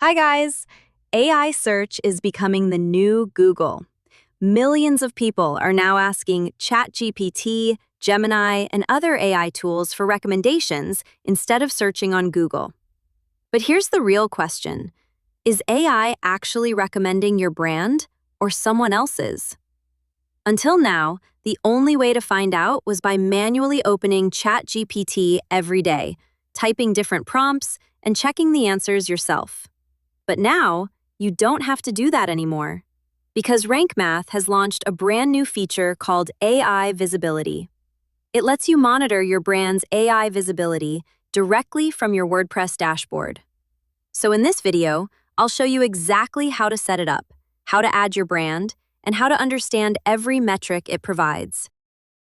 Hi guys! AI search is becoming the new Google. Millions of people are now asking ChatGPT, Gemini, and other AI tools for recommendations instead of searching on Google. But here's the real question. Is AI actually recommending your brand or someone else's? Until now, the only way to find out was by manually opening ChatGPT every day, typing different prompts, and checking the answers yourself. But now, you don't have to do that anymore, because Rank Math has launched a brand new feature called AI Visibility. It lets you monitor your brand's AI visibility directly from your WordPress dashboard. So in this video, I'll show you exactly how to set it up, how to add your brand, and how to understand every metric it provides.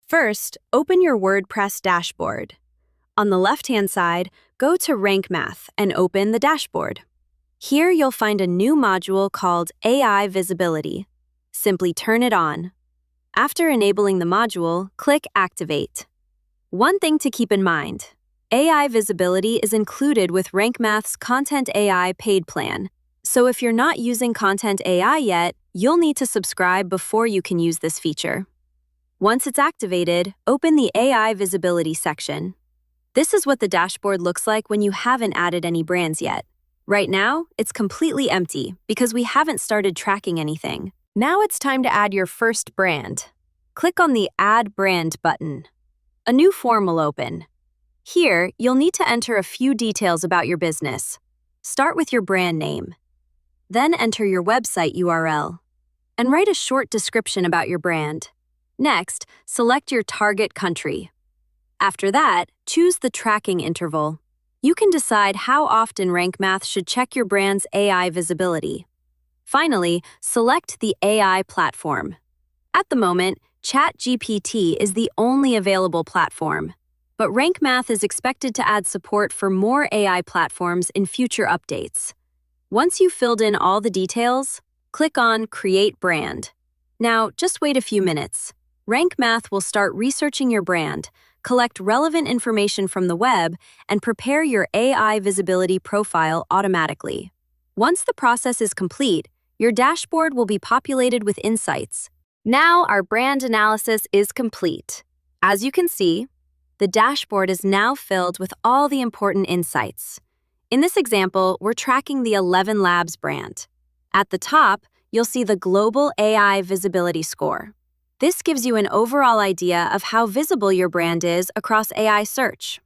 First, open your WordPress dashboard. On the left-hand side, go to Rank Math and open the dashboard. Here you'll find a new module called AI Visibility. Simply turn it on. After enabling the module, click Activate. One thing to keep in mind, AI Visibility is included with Rank Math's Content AI paid plan. So if you're not using Content AI yet, you'll need to subscribe before you can use this feature. Once it's activated, open the AI Visibility section. This is what the dashboard looks like when you haven't added any brands yet. Right now, it's completely empty because we haven't started tracking anything. Now it's time to add your first brand. Click on the Add Brand button. A new form will open. Here, you'll need to enter a few details about your business. Start with your brand name. Then enter your website URL. And write a short description about your brand. Next, select your target country. After that, choose the tracking interval. You can decide how often Rank Math should check your brand's AI visibility. Finally, select the AI platform. At the moment, ChatGPT is the only available platform, but Rank Math is expected to add support for more AI platforms in future updates. Once you've filled in all the details, click on Create Brand. Now, just wait a few minutes. Rank Math will start researching your brand, collect relevant information from the web, and prepare your AI visibility profile automatically. Once the process is complete, your dashboard will be populated with insights. Now our brand analysis is complete. As you can see, the dashboard is now filled with all the important insights. In this example, we're tracking the 11 Labs brand. At the top, you'll see the Global AI Visibility Score. This gives you an overall idea of how visible your brand is across AI search.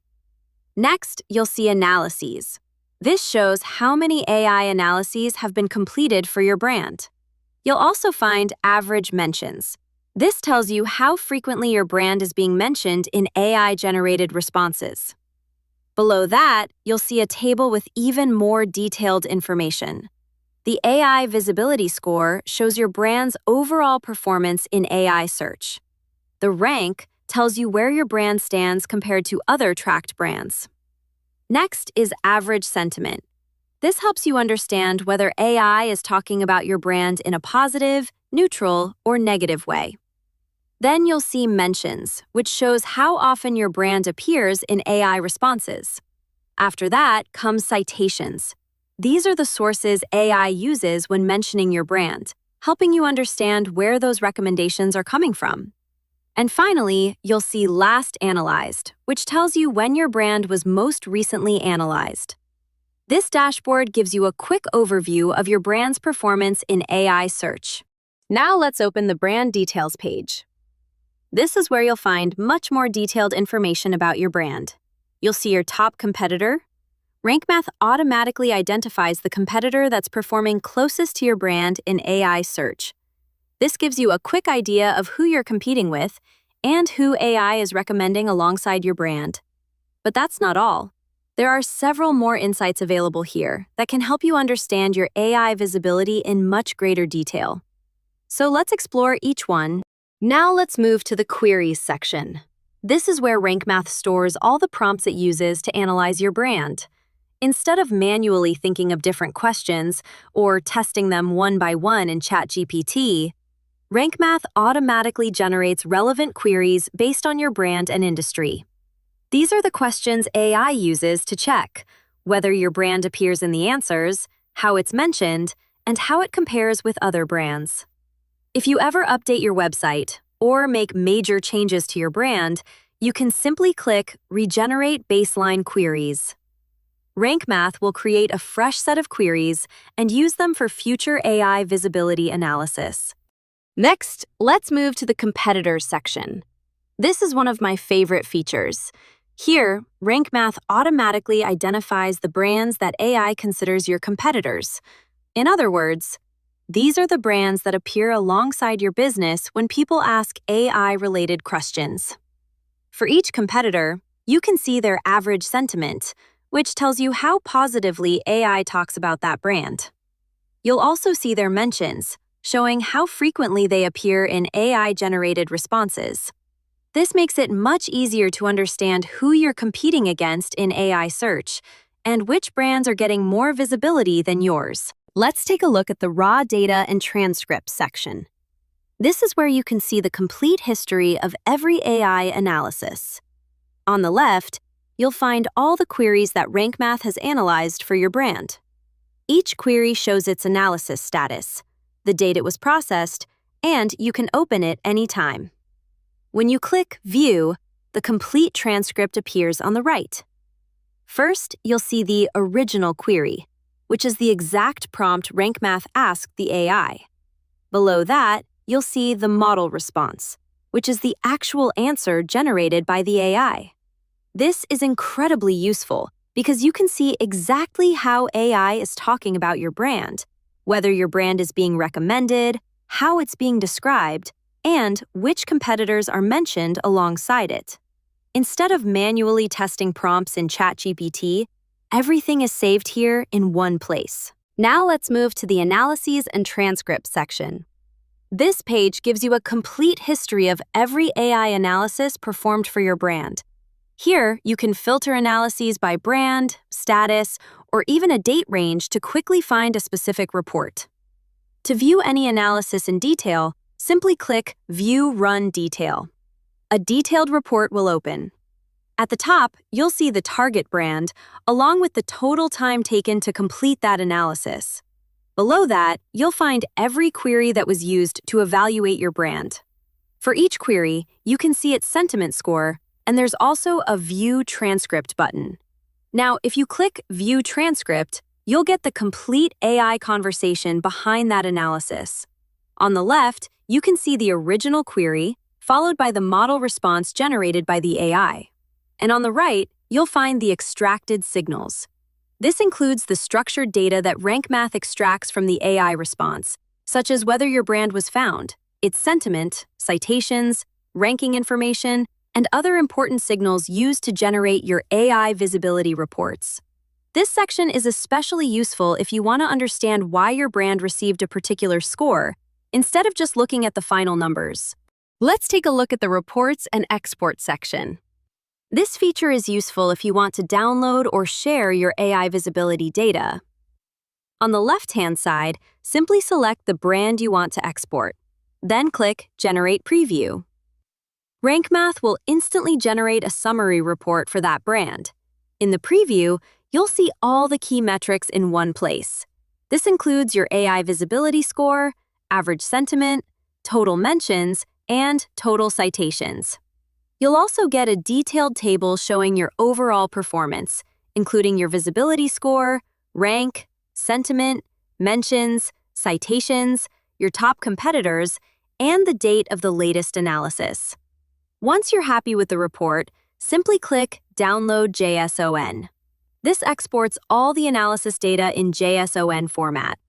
Next, you'll see Analyses. This shows how many AI analyses have been completed for your brand. You'll also find Average Mentions. This tells you how frequently your brand is being mentioned in AI-generated responses. Below that, you'll see a table with even more detailed information. The AI Visibility Score shows your brand's overall performance in AI search. The rank tells you where your brand stands compared to other tracked brands. Next is Average Sentiment. This helps you understand whether AI is talking about your brand in a positive, neutral, or negative way. Then you'll see Mentions, which shows how often your brand appears in AI responses. After that comes Citations. These are the sources AI uses when mentioning your brand, helping you understand where those recommendations are coming from. And finally, you'll see Last Analyzed, which tells you when your brand was most recently analyzed. This dashboard gives you a quick overview of your brand's performance in AI search. Now let's open the Brand Details page. This is where you'll find much more detailed information about your brand. You'll see your top competitor. Rank Math automatically identifies the competitor that's performing closest to your brand in AI search. This gives you a quick idea of who you're competing with and who AI is recommending alongside your brand. But that's not all. There are several more insights available here that can help you understand your AI visibility in much greater detail. So let's explore each one. Now let's move to the Queries section. This is where Rank Math stores all the prompts it uses to analyze your brand. Instead of manually thinking of different questions or testing them one by one in ChatGPT, Rank Math automatically generates relevant queries based on your brand and industry. These are the questions AI uses to check whether your brand appears in the answers, how it's mentioned, and how it compares with other brands. If you ever update your website or make major changes to your brand, you can simply click Regenerate Baseline Queries. Rank Math will create a fresh set of queries and use them for future AI visibility analysis. Next, let's move to the Competitors section. This is one of my favorite features. Here, Rank Math automatically identifies the brands that AI considers your competitors. In other words, these are the brands that appear alongside your business when people ask AI-related questions. For each competitor, you can see their average sentiment, which tells you how positively AI talks about that brand. You'll also see their mentions, showing how frequently they appear in AI-generated responses. This makes it much easier to understand who you're competing against in AI search and which brands are getting more visibility than yours. Let's take a look at the Raw Data and Transcripts section. This is where you can see the complete history of every AI analysis. On the left, you'll find all the queries that Rank Math has analyzed for your brand. Each query shows its analysis status, the date it was processed, and you can open it anytime. When you click View, the complete transcript appears on the right. First, you'll see the original query, which is the exact prompt Rank Math asked the AI. Below that, you'll see the model response, which is the actual answer generated by the AI. This is incredibly useful because you can see exactly how AI is talking about your brand, whether your brand is being recommended, how it's being described, and which competitors are mentioned alongside it. Instead of manually testing prompts in ChatGPT, everything is saved here in one place. Now let's move to the Analyses and Transcripts section. This page gives you a complete history of every AI analysis performed for your brand. Here, you can filter analyses by brand, status, or even a date range to quickly find a specific report. To view any analysis in detail, simply click View Run Detail. A detailed report will open. At the top, you'll see the target brand, along with the total time taken to complete that analysis. Below that, you'll find every query that was used to evaluate your brand. For each query, you can see its sentiment score, and there's also a View Transcript button. Now, if you click View Transcript, you'll get the complete AI conversation behind that analysis. On the left, you can see the original query, followed by the model response generated by the AI. And on the right, you'll find the extracted signals. This includes the structured data that Rank Math extracts from the AI response, such as whether your brand was found, its sentiment, citations, ranking information, and other important signals used to generate your AI visibility reports. This section is especially useful if you want to understand why your brand received a particular score, instead of just looking at the final numbers. Let's take a look at the Reports and Export section. This feature is useful if you want to download or share your AI visibility data. On the left-hand side, simply select the brand you want to export. Then click Generate Preview. Rank Math will instantly generate a summary report for that brand. In the preview, you'll see all the key metrics in one place. This includes your AI visibility score, average sentiment, total mentions, and total citations. You'll also get a detailed table showing your overall performance, including your visibility score, rank, sentiment, mentions, citations, your top competitors, and the date of the latest analysis. Once you're happy with the report, simply click Download JSON. This exports all the analysis data in JSON format.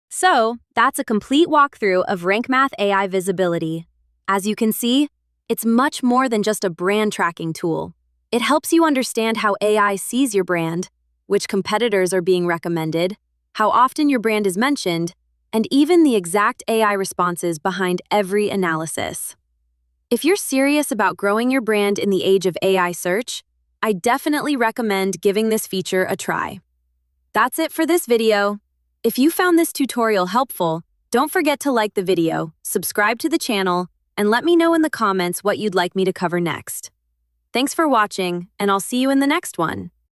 So, that's a complete walkthrough of Rank Math AI Visibility. As you can see, it's much more than just a brand tracking tool. It helps you understand how AI sees your brand, which competitors are being recommended, how often your brand is mentioned, and even the exact AI responses behind every analysis. If you're serious about growing your brand in the age of AI search, I definitely recommend giving this feature a try. That's it for this video. If you found this tutorial helpful, don't forget to like the video, subscribe to the channel, and let me know in the comments what you'd like me to cover next. Thanks for watching, and I'll see you in the next one.